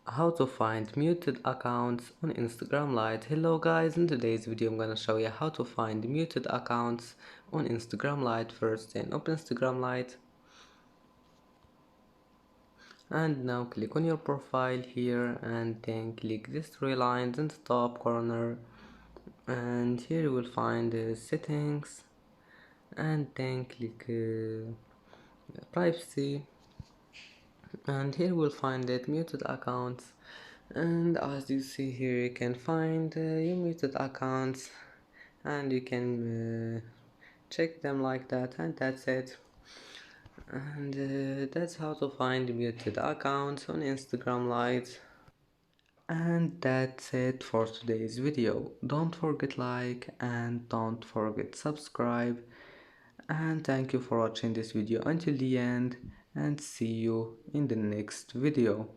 How to find muted accounts on Instagram Lite. Hello guys, in today's video I'm gonna show you how to find muted accounts on Instagram Lite. First, then open Instagram Lite and now click on your profile here and then click these three lines in the top corner, and here you will find settings and then click privacy, and here we'll find that muted accounts. And as you see here, you can find your muted accounts and you can check them like that, and that's it. And that's how to find muted accounts on Instagram Lite. And that's it for today's video. Don't forget like and don't forget subscribe, and thank you for watching this video until the end, and see you in the next video.